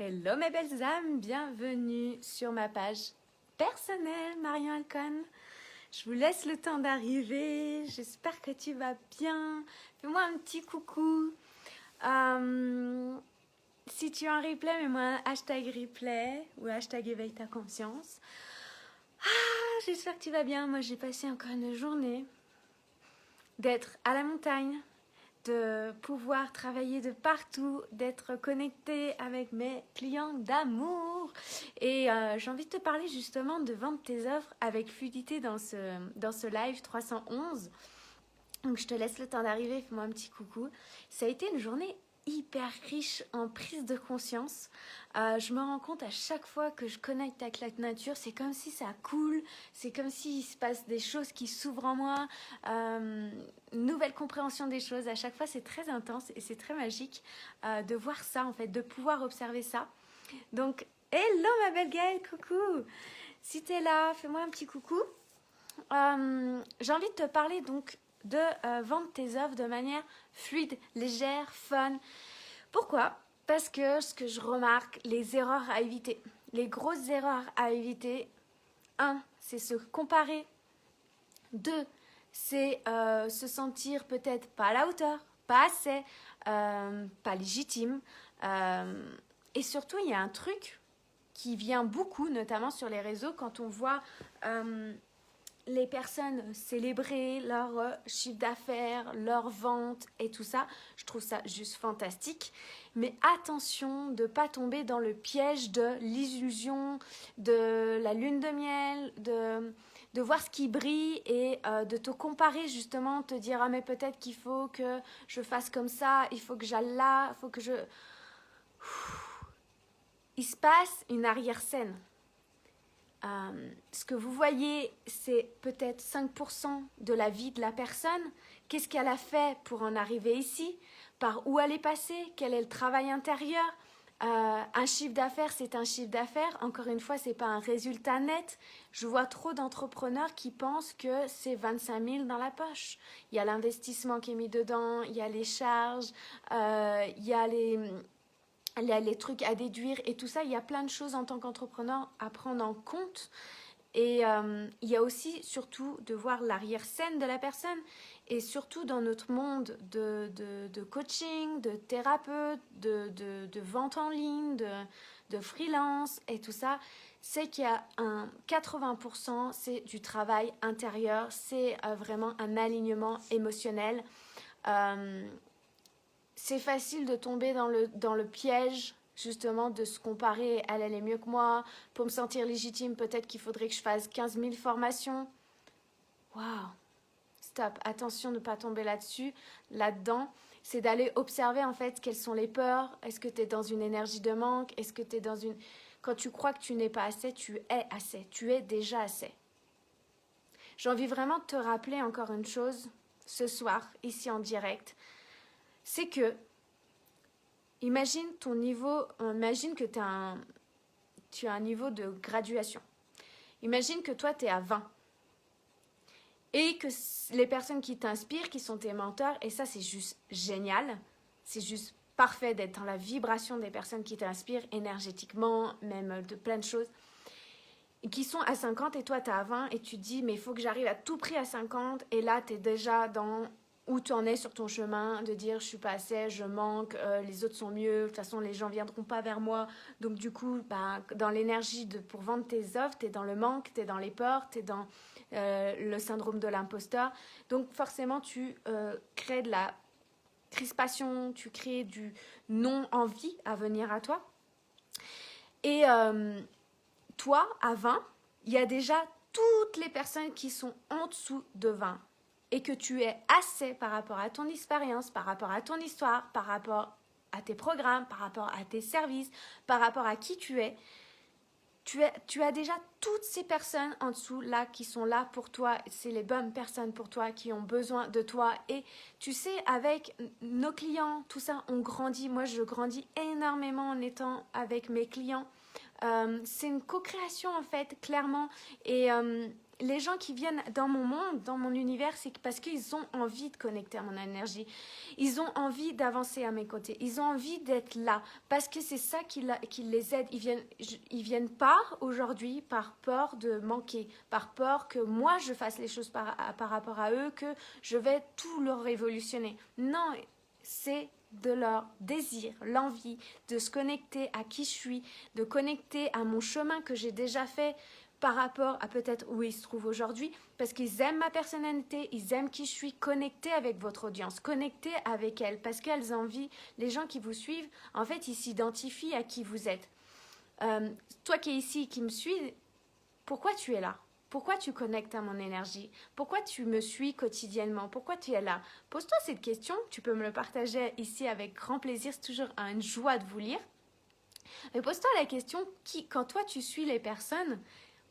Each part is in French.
Hello mes belles âmes, bienvenue sur ma page personnelle Marion Alcon. Je vous laisse le temps d'arriver, j'espère que tu vas bien. Fais-moi un petit coucou. Si tu as un replay, mets-moi un hashtag replay ou hashtag éveille ta conscience. J'espère que tu vas bien. Moi j'ai passé encore une journée d'être à la montagne, de pouvoir travailler de partout, d'être connectée avec mes clients d'amour. Et j'ai envie de te parler justement de vendre tes offres avec fluidité dans ce live 311. Donc je te laisse le temps d'arriver, fais-moi un petit coucou. Ça a été une journée hyper riche en prise de conscience. Je me rends compte à chaque fois que je connecte avec la nature, c'est comme si ça coule, c'est comme s'il se passe des choses qui s'ouvrent en moi, une nouvelle compréhension des choses. À chaque fois, c'est très intense et c'est très magique de voir ça, en fait, de pouvoir observer ça. Donc, hello ma belle Gaëlle, coucou! Si t'es là, fais-moi un petit coucou. J'ai envie de te parler donc de vendre tes offres de manière fluide, légère, fun. Pourquoi ? Parce que ce que je remarque, les erreurs à éviter, les grosses erreurs à éviter, 1, c'est se comparer. 2, c'est se sentir peut-être pas à la hauteur, pas assez, pas légitime. Et surtout, il y a un truc qui vient beaucoup, notamment sur les réseaux, quand on voit les personnes célébrer leur chiffre d'affaires, leur vente et tout ça. Je trouve ça juste fantastique. Mais attention de ne pas tomber dans le piège de l'illusion, de la lune de miel, de voir ce qui brille et de te comparer justement, te dire « Ah mais peut-être qu'il faut que je fasse comme ça, il faut que j'aille là, il faut que je... » Il se passe une arrière-scène. Ce que vous voyez, c'est peut-être 5% de la vie de la personne. Qu'est-ce qu'elle a fait pour en arriver ici? Par où elle est passée? Quel est le travail intérieur? Un chiffre d'affaires, c'est un chiffre d'affaires. Encore une fois, c'est pas un résultat net. Je vois trop d'entrepreneurs qui pensent que c'est 25 000 dans la poche. Il y a l'investissement qui est mis dedans, il y a les charges, il y a les trucs à déduire et tout ça. Il y a plein de choses en tant qu'entrepreneur à prendre en compte. Et il y a aussi surtout de voir l'arrière-scène de la personne. Et surtout dans notre monde de coaching, de thérapeute, de vente en ligne, de freelance et tout ça, c'est qu'il y a un 80%, c'est du travail intérieur, c'est vraiment un alignement émotionnel. C'est facile de tomber dans le piège justement de se comparer, elle est mieux que moi, pour me sentir légitime, peut-être qu'il faudrait que je fasse 15 000 formations. Waouh, stop, attention de ne pas tomber là-dedans, c'est d'aller observer en fait quelles sont les peurs, est-ce que tu es dans une énergie de manque, est-ce que tu es dans une... Quand tu crois que tu n'es pas assez, tu es assez, tu es déjà assez. J'ai envie vraiment de te rappeler encore une chose, ce soir, ici en direct, c'est que imagine ton niveau, imagine que tu as un niveau de graduation. Imagine que toi, tu es à 20. Et que les personnes qui t'inspirent, qui sont tes mentors, et ça, c'est juste génial. C'est juste parfait d'être dans la vibration des personnes qui t'inspirent énergétiquement, même de plein de choses. Et qui sont à 50 et toi, tu es à 20 et tu te dis, mais il faut que j'arrive à tout prix à 50. Et là, tu es déjà dans... où tu en es sur ton chemin, de dire je suis pas assez, je manque, les autres sont mieux, de toute façon les gens viendront pas vers moi. Donc du coup, dans l'énergie pour vendre tes offres, tu es dans le manque, tu es dans les peurs, tu es dans le syndrome de l'imposteur. Donc forcément, tu crées de la crispation, tu crées du non-envie à venir à toi. Et toi, à 20, il y a déjà toutes les personnes qui sont en dessous de 20. Et que tu es assez par rapport à ton expérience, par rapport à ton histoire, par rapport à tes programmes, par rapport à tes services, par rapport à qui tu es, tu as déjà toutes ces personnes en dessous là qui sont là pour toi, c'est les bonnes personnes pour toi qui ont besoin de toi. Et tu sais, avec nos clients, tout ça, on grandit. Moi, je grandis énormément en étant avec mes clients. C'est une co-création en fait, clairement. Et les gens qui viennent dans mon monde, dans mon univers, c'est parce qu'ils ont envie de connecter à mon énergie. Ils ont envie d'avancer à mes côtés. Ils ont envie d'être là parce que c'est ça qui les aide. Ils viennent pas aujourd'hui par peur de manquer, par peur que moi je fasse les choses par rapport à eux, que je vais tout leur révolutionner. Non, c'est de leur désir, l'envie de se connecter à qui je suis, de connecter à mon chemin que j'ai déjà fait par rapport à peut-être où ils se trouvent aujourd'hui, parce qu'ils aiment ma personnalité, ils aiment qui je suis, connectés avec votre audience, connectés avec elle, parce qu'elles ont envie, les gens qui vous suivent, en fait, ils s'identifient à qui vous êtes. Toi qui es ici, qui me suis, pourquoi tu es là? Pourquoi tu connectes à mon énergie? Pourquoi tu me suis quotidiennement? Pourquoi tu es là? Pose-toi cette question, tu peux me le partager ici avec grand plaisir, c'est toujours une joie de vous lire. Mais pose-toi la question, quand toi tu suis les personnes,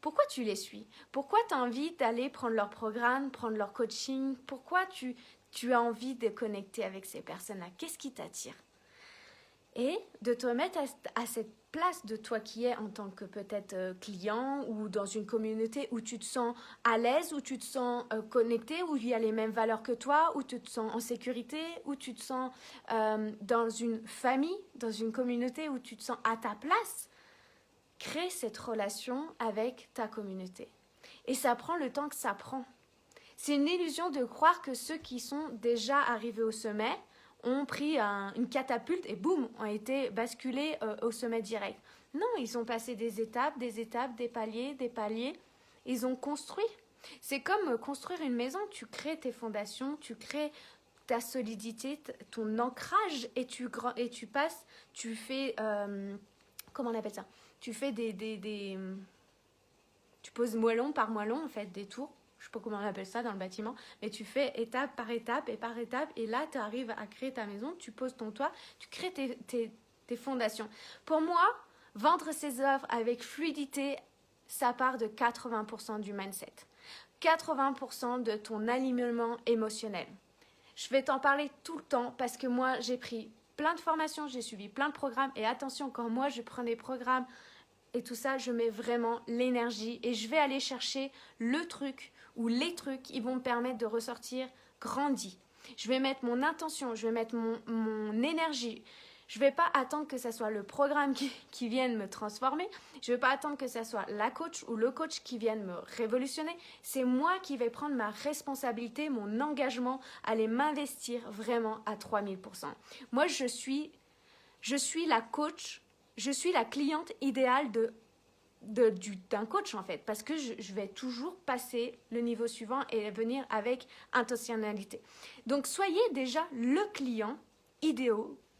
pourquoi tu les suis? Pourquoi tu as envie d'aller prendre leur programme, prendre leur coaching? Pourquoi tu as envie de connecter avec ces personnes-là? Qu'est-ce qui t'attire? Et de te mettre à cette place de toi qui es en tant que peut-être client ou dans une communauté où tu te sens à l'aise, où tu te sens connecté, où il y a les mêmes valeurs que toi, où tu te sens en sécurité, où tu te sens dans une famille, dans une communauté où tu te sens à ta place. Crée cette relation avec ta communauté. Et ça prend le temps que ça prend. C'est une illusion de croire que ceux qui sont déjà arrivés au sommet ont pris une catapulte et boum, ont été basculés au sommet direct. Non, ils ont passé des étapes, des paliers. Ils ont construit. C'est comme construire une maison. Tu crées tes fondations, tu crées ta solidité, ton ancrage et tu passes, tu fais... comment on appelle ça? Tu fais tu poses moellon par moellon, en fait, des tours. Je ne sais pas comment on appelle ça dans le bâtiment, mais tu fais étape par étape, et là, tu arrives à créer ta maison, tu poses ton toit, tu crées tes fondations. Pour moi, vendre ses offres avec fluidité, ça part de 80% du mindset. 80% de ton alignement émotionnel. Je vais t'en parler tout le temps parce que moi, j'ai pris plein de formations, j'ai suivi plein de programmes, et attention, quand moi, je prends des programmes et tout ça, je mets vraiment l'énergie et je vais aller chercher le truc ou les trucs qui vont me permettre de ressortir grandi. Je vais mettre mon intention, je vais mettre mon énergie. Je ne vais pas attendre que ce soit le programme qui vienne me transformer. Je ne vais pas attendre que ce soit la coach ou le coach qui vienne me révolutionner. C'est moi qui vais prendre ma responsabilité, mon engagement, aller m'investir vraiment à 3000%. Moi, je suis la coach. Je suis la cliente idéale d'un coach en fait, parce que je vais toujours passer le niveau suivant et venir avec intentionnalité. Donc soyez déjà le client idéal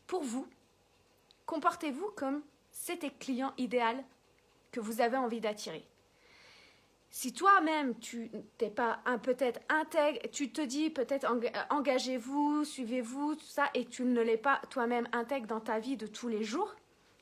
pour vous. Comportez-vous comme c'était le client idéal que vous avez envie d'attirer. Si toi-même, tu n'es pas peut-être intègre, tu te dis peut-être engagez-vous, suivez-vous, tout ça, et tu ne l'es pas toi-même intègre dans ta vie de tous les jours,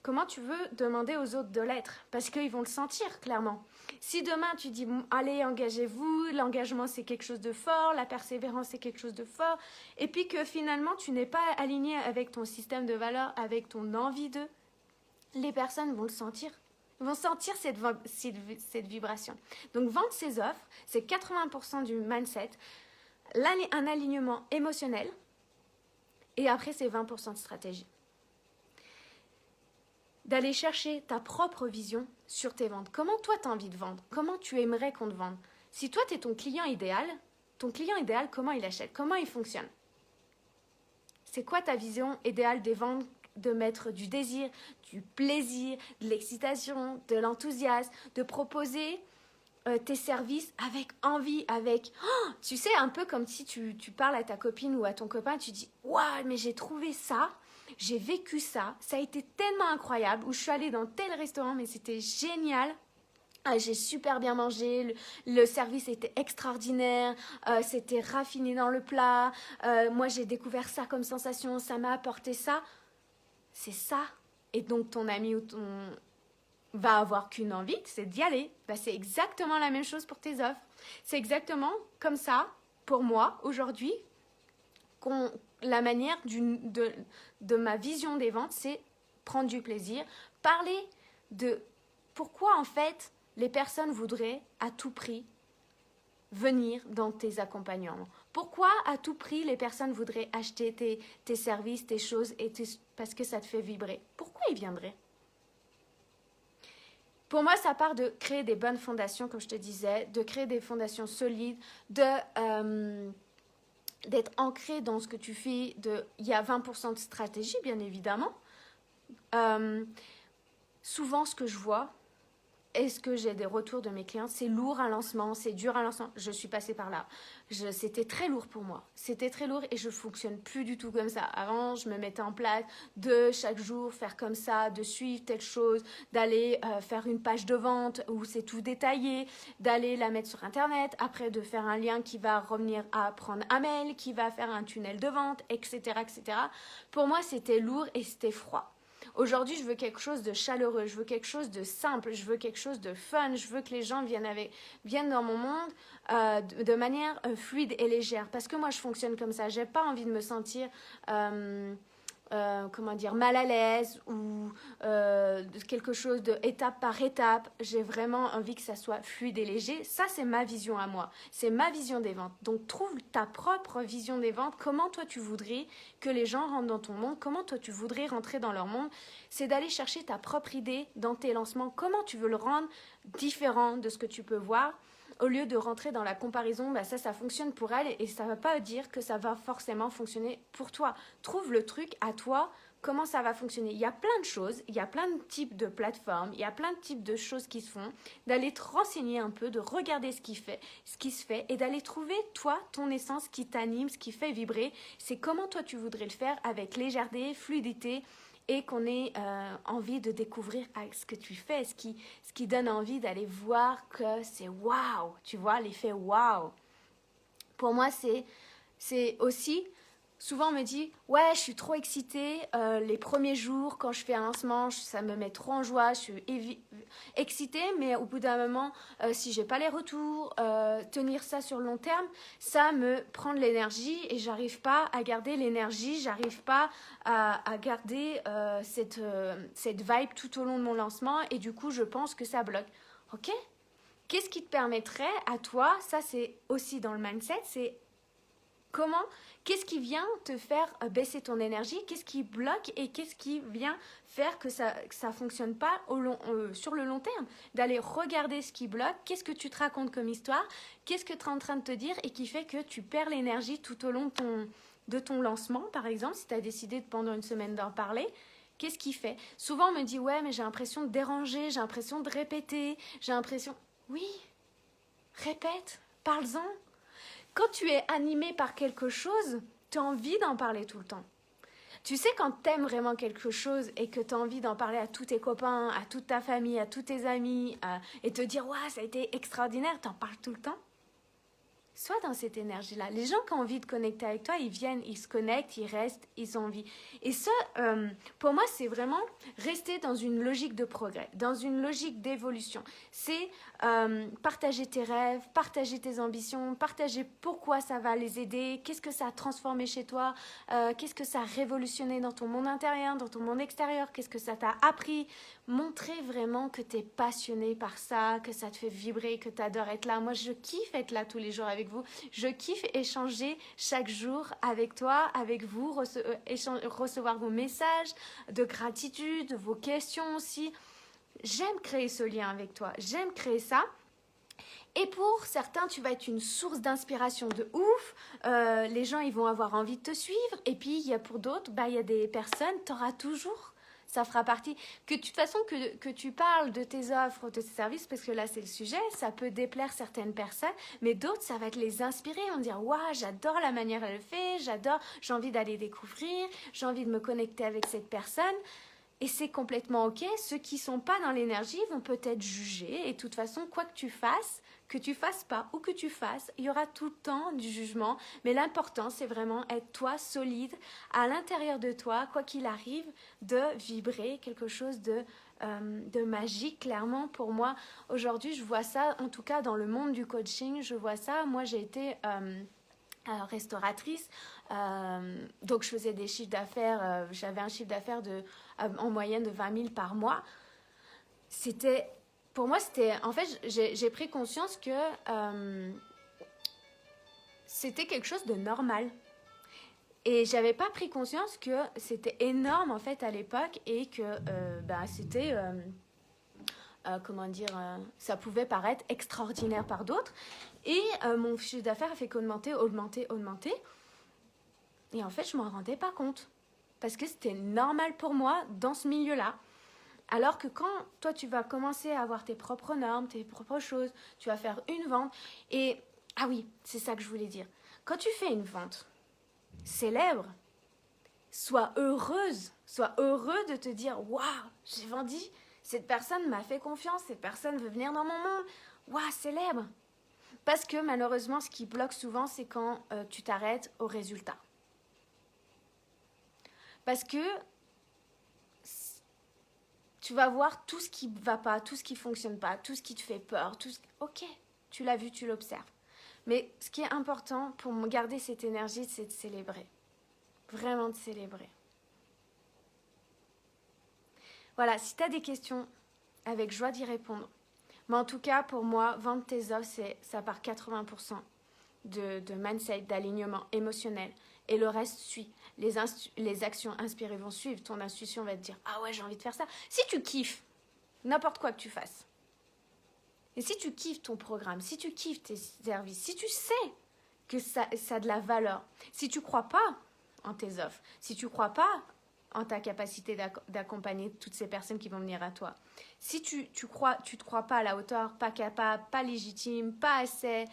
comment tu veux demander aux autres de l'être? Parce qu'ils vont le sentir, clairement. Si demain, tu dis, allez, engagez-vous, l'engagement, c'est quelque chose de fort, la persévérance, c'est quelque chose de fort, et puis que finalement, tu n'es pas aligné avec ton système de valeurs, avec ton envie de, les personnes vont le sentir. Ils vont sentir cette vibration. Donc, vendre ses offres, c'est 80% du mindset, un alignement émotionnel, et après, c'est 20% de stratégie. D'aller chercher ta propre vision sur tes ventes. Comment toi, tu as envie de vendre? Comment tu aimerais qu'on te vende? Si toi, tu es ton client idéal, comment il achète? Comment il fonctionne? C'est quoi ta vision idéale des ventes? De mettre du désir, du plaisir, de l'excitation, de l'enthousiasme, de proposer tes services avec envie, avec... Oh, tu sais, un peu comme si tu parles à ta copine ou à ton copain, tu dis « Waouh, mais j'ai trouvé ça !» J'ai vécu ça, ça a été tellement incroyable, où je suis allée dans tel restaurant, mais c'était génial. J'ai super bien mangé, le service était extraordinaire, c'était raffiné dans le plat. Moi, j'ai découvert ça comme sensation, ça m'a apporté ça. C'est ça. Et donc, ton ami ou va avoir qu'une envie, c'est d'y aller. C'est exactement la même chose pour tes offres. C'est exactement comme ça, pour moi, aujourd'hui, la manière de ma vision des ventes, c'est prendre du plaisir, parler de pourquoi en fait les personnes voudraient à tout prix venir dans tes accompagnements? Pourquoi à tout prix les personnes voudraient acheter tes services, tes choses, parce que ça te fait vibrer? Pourquoi ils viendraient? Pour moi, ça part de créer des bonnes fondations, comme je te disais, de créer des fondations solides, d'être ancré dans ce que tu fais. Il y a 20% de stratégie, bien évidemment. Souvent, ce que je vois, est-ce que j'ai des retours de mes clients? C'est lourd à lancement, c'est dur à lancement. Je suis passée par là. C'était très lourd pour moi. C'était très lourd et je ne fonctionne plus du tout comme ça. Avant, je me mettais en place de chaque jour faire comme ça, de suivre telle chose, d'aller faire une page de vente où c'est tout détaillé, d'aller la mettre sur Internet, après de faire un lien qui va revenir à prendre un mail, qui va faire un tunnel de vente, etc., etc. Pour moi, c'était lourd et c'était froid. Aujourd'hui, je veux quelque chose de chaleureux, je veux quelque chose de simple, je veux quelque chose de fun, je veux que les gens viennent dans mon monde de manière fluide et légère. Parce que moi, je fonctionne comme ça. J'ai pas envie de me sentir mal à l'aise ou quelque chose de étape par étape. J'ai vraiment envie que ça soit fluide et léger. Ça, c'est ma vision à moi. C'est ma vision des ventes. Donc, trouve ta propre vision des ventes. Comment toi, tu voudrais que les gens rentrent dans ton monde? Comment toi, tu voudrais rentrer dans leur monde? C'est d'aller chercher ta propre idée dans tes lancements. Comment tu veux le rendre différent de ce que tu peux voir? Au lieu de rentrer dans la comparaison, ça fonctionne pour elle et ça ne va pas dire que ça va forcément fonctionner pour toi. Trouve le truc à toi, comment ça va fonctionner. Il y a plein de choses, il y a plein de types de plateformes, il y a plein de types de choses qui se font, d'aller te renseigner un peu, de regarder ce qui se fait et d'aller trouver, toi, ton essence, ce qui t'anime, ce qui fait vibrer. C'est comment toi tu voudrais le faire avec légèreté, fluidité, et qu'on ait envie de découvrir ce que tu fais, ce qui donne envie d'aller voir que c'est waouh, tu vois, l'effet waouh. Pour moi, c'est aussi, souvent on me dit, ouais, je suis trop excitée, les premiers jours, quand je fais un lancement, ça me met trop en joie, je suis excitée, mais au bout d'un moment, si j'ai pas les retours, tenir ça sur le long terme, ça me prend de l'énergie et j'arrive pas à garder l'énergie, j'arrive pas à garder cette vibe tout au long de mon lancement et du coup, je pense que ça bloque. Ok? Qu'est-ce qui te permettrait à toi, ça c'est aussi dans le mindset, c'est qu'est-ce qui vient te faire baisser ton énergie, qu'est-ce qui bloque et qu'est-ce qui vient faire que ça fonctionne pas sur le long terme, d'aller regarder ce qui bloque, qu'est-ce que tu te racontes comme histoire, qu'est-ce que tu es en train de te dire et qui fait que tu perds l'énergie tout au long de ton lancement, par exemple, si tu as décidé pendant une semaine d'en parler. Qu'est-ce qui fait? Souvent on me dit ouais mais j'ai l'impression de déranger, j'ai l'impression de répéter, j'ai l'impression... Oui, répète, parle-en. Quand tu es animé par quelque chose, tu as envie d'en parler tout le temps. Tu sais, quand tu aimes vraiment quelque chose et que tu as envie d'en parler à tous tes copains, à toute ta famille, à tous tes amis, et te dire « Waouh, ça a été extraordinaire », tu en parles tout le temps. Sois dans cette énergie-là. Les gens qui ont envie de connecter avec toi, ils viennent, ils se connectent, ils restent, ils ont envie. Et ça, pour moi, c'est vraiment rester dans une logique de progrès, dans une logique d'évolution. C'est partager tes rêves, partager tes ambitions, partager pourquoi ça va les aider, qu'est-ce que ça a transformé chez toi, qu'est-ce que ça a révolutionné dans ton monde intérieur, dans ton monde extérieur, qu'est-ce que ça t'a appris. Montrer vraiment que tu es passionné par ça, que ça te fait vibrer, que tu adores être là. Moi, je kiffe être là tous les jours avec vous. Je kiffe échanger chaque jour avec toi, avec vous, recevoir vos messages de gratitude, vos questions aussi. J'aime créer ce lien avec toi. J'aime créer ça. Et pour certains, tu vas être une source d'inspiration de ouf. Les gens, ils vont avoir envie de te suivre. Et puis, il y a pour d'autres, il y a des personnes, tu auras toujours... Ça fera partie, que de toute façon que tu parles de tes offres, de tes services, parce que là c'est le sujet, ça peut déplaire certaines personnes, mais d'autres ça va te les inspirer, on va dire waouh, j'adore la manière elle le fait, j'ai envie d'aller découvrir, j'ai envie de me connecter avec cette personne. Et c'est complètement ok, ceux qui sont pas dans l'énergie vont peut-être juger, et de toute façon quoi que tu fasses pas ou que tu fasses, il y aura tout le temps du jugement, mais l'important c'est vraiment être toi solide à l'intérieur de toi, quoi qu'il arrive, de vibrer quelque chose de magique. Clairement pour moi aujourd'hui je vois ça, en tout cas dans le monde du coaching, je vois ça. Moi j'ai été restauratrice, donc je faisais des chiffres d'affaires, j'avais un chiffre d'affaires en moyenne de 20 000 par mois. Pour moi, en fait, j'ai pris conscience que c'était quelque chose de normal. Et j'avais pas pris conscience que c'était énorme en fait à l'époque et que c'était, ça pouvait paraître extraordinaire par d'autres. Et mon chiffre d'affaires a fait qu'augmenter, augmenter. Et en fait, je m'en rendais pas compte. Parce que c'était normal pour moi dans ce milieu-là. Alors que quand toi, tu vas commencer à avoir tes propres normes, tes propres choses, tu vas faire une vente. Et, ah oui, c'est ça que je voulais dire. Quand tu fais une vente, célèbre, sois heureuse, sois heureux de te dire « Waouh, j'ai vendu, cette personne m'a fait confiance, cette personne veut venir dans mon monde. Waouh, célèbre !» Parce que malheureusement, ce qui bloque souvent, c'est quand tu t'arrêtes au résultat. Parce que tu vas voir tout ce qui ne va pas, tout ce qui ne fonctionne pas, tout ce qui te fait peur. Ok, tu l'as vu, tu l'observes. Mais ce qui est important pour garder cette énergie, c'est de célébrer. Vraiment de célébrer. Voilà, si tu as des questions, avec joie d'y répondre. Mais en tout cas, pour moi, vendre tes offres, ça part 80% de mindset, d'alignement émotionnel. Et le reste suit. Les actions inspirées vont suivre. Ton intuition va te dire « Ah ouais, j'ai envie de faire ça. » Si tu kiffes n'importe quoi que tu fasses, et si tu kiffes ton programme, si tu kiffes tes services, si tu sais que ça a de la valeur, si tu ne crois pas en tes offres, si tu ne crois pas en ta capacité d'accompagner toutes ces personnes qui vont venir à toi, si tu te crois pas à la hauteur, pas capable, pas légitime, pas assez,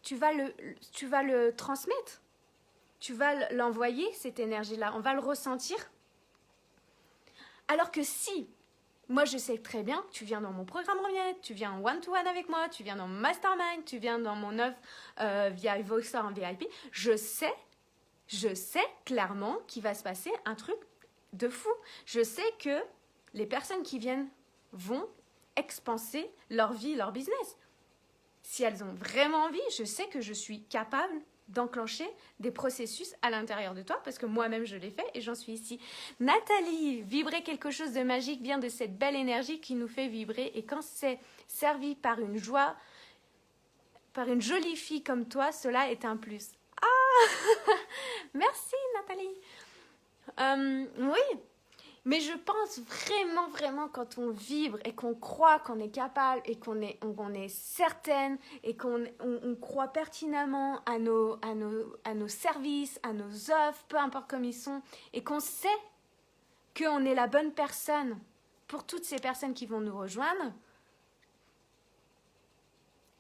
tu vas le transmettre. Tu vas l'envoyer, cette énergie-là. On va le ressentir. Alors que si, moi je sais très bien que tu viens dans mon programme Revienne, tu viens en one-to-one avec moi, tu viens dans mon mastermind, tu viens dans mon offre via Voxer en VIP, je sais clairement qu'il va se passer un truc de fou. Je sais que les personnes qui viennent vont expanser leur vie, leur business. Si elles ont vraiment envie, je sais que je suis capable d'enclencher des processus à l'intérieur de toi parce que moi-même je l'ai fait et j'en suis ici. Nathalie, vibrer quelque chose de magique vient de cette belle énergie qui nous fait vibrer et quand c'est servi par une joie, par une jolie fille comme toi, cela est un plus. Ah merci Nathalie. Oui, mais je pense vraiment quand on vibre et qu'on croit qu'on est capable et qu'on est certaine et qu'on croit pertinemment à nos services, à nos offres, peu importe comme ils sont, et qu'on sait qu'on est la bonne personne pour toutes ces personnes qui vont nous rejoindre,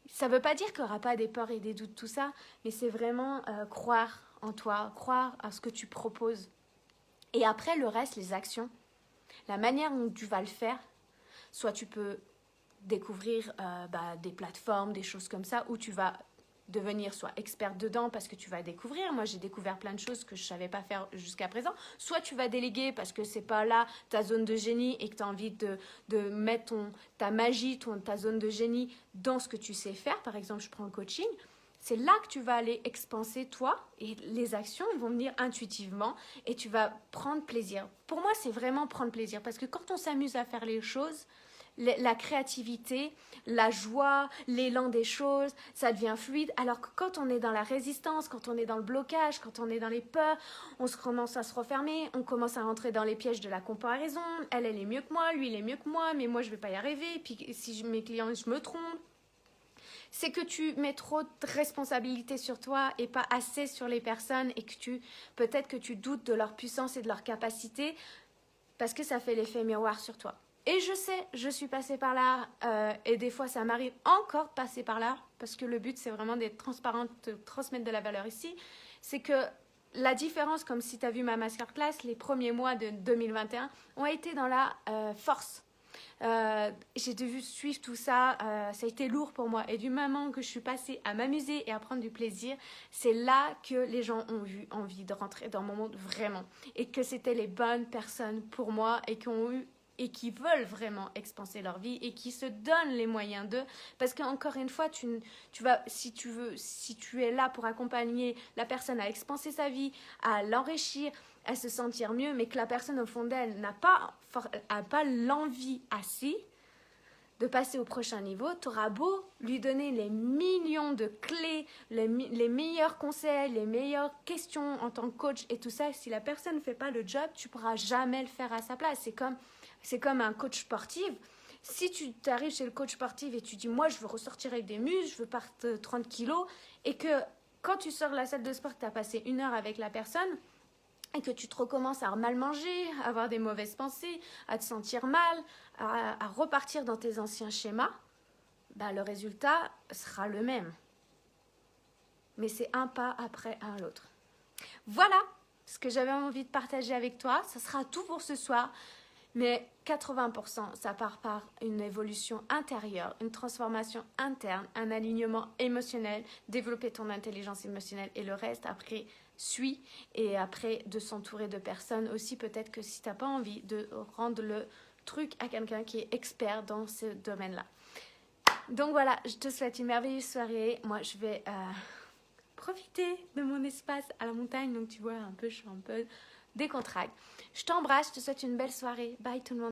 ça ne veut pas dire qu'il n'y aura pas des peurs et des doutes, tout ça, mais c'est vraiment croire en toi, croire à ce que tu proposes. Et après, le reste, les actions, la manière dont tu vas le faire, soit tu peux découvrir des plateformes, des choses comme ça, où tu vas devenir soit experte dedans parce que tu vas découvrir. Moi, j'ai découvert plein de choses que je ne savais pas faire jusqu'à présent. Soit tu vas déléguer parce que ce n'est pas là ta zone de génie et que tu as envie de mettre ta magie, ta zone de génie dans ce que tu sais faire. Par exemple, je prends le coaching. C'est là que tu vas aller expanser toi et les actions vont venir intuitivement et tu vas prendre plaisir. Pour moi, c'est vraiment prendre plaisir parce que quand on s'amuse à faire les choses, la créativité, la joie, l'élan des choses, ça devient fluide. Alors que quand on est dans la résistance, quand on est dans le blocage, quand on est dans les peurs, on commence à se refermer, on commence à rentrer dans les pièges de la comparaison. Elle est mieux que moi, lui, il est mieux que moi, mais moi, je ne vais pas y arriver. Puis si mes clients, je me trompe. C'est que tu mets trop de responsabilités sur toi et pas assez sur les personnes et que peut-être que tu doutes de leur puissance et de leur capacité parce que ça fait l'effet miroir sur toi. Et je sais, je suis passée par là et des fois ça m'arrive encore de passer par là parce que le but c'est vraiment d'être transparente, de transmettre de la valeur ici. C'est que la différence, comme si tu as vu ma masterclass, les premiers mois de 2021 ont été dans la force. J'ai dû suivre tout ça, ça a été lourd pour moi et du moment que je suis passée à m'amuser et à prendre du plaisir, c'est là que les gens ont eu envie de rentrer dans mon monde vraiment et que c'était les bonnes personnes pour moi et qui veulent vraiment expanser leur vie et qui se donnent les moyens d'eux parce qu'encore une fois si tu es là pour accompagner la personne à expanser sa vie, à l'enrichir, à se sentir mieux, mais que la personne au fond d'elle n'a pas l'envie assez, de passer au prochain niveau, tu auras beau lui donner les millions de clés, les meilleurs conseils, les meilleures questions en tant que coach et tout ça, si la personne ne fait pas le job, tu ne pourras jamais le faire à sa place. C'est comme un coach sportif. Si tu arrives chez le coach sportif et tu dis, moi, je veux ressortir avec des muscles, je veux perdre 30 kilos, et que quand tu sors de la salle de sport, tu as passé 1 heure avec la personne, et que tu te recommences à mal manger, à avoir des mauvaises pensées, à te sentir mal, à repartir dans tes anciens schémas, bah, le résultat sera le même. Mais c'est un pas après l'autre. Voilà ce que j'avais envie de partager avec toi. Ça sera tout pour ce soir. Mais 80%, ça part par une évolution intérieure, une transformation interne, un alignement émotionnel, développer ton intelligence émotionnelle et le reste après suit. Et après de s'entourer de personnes aussi, peut-être que si tu n'as pas envie de rendre le truc à quelqu'un qui est expert dans ce domaine-là. Donc voilà, je te souhaite une merveilleuse soirée. Moi, je vais profiter de mon espace à la montagne. Donc tu vois, je suis un peu décontracte. Je t'embrasse, je te souhaite une belle soirée. Bye tout le monde.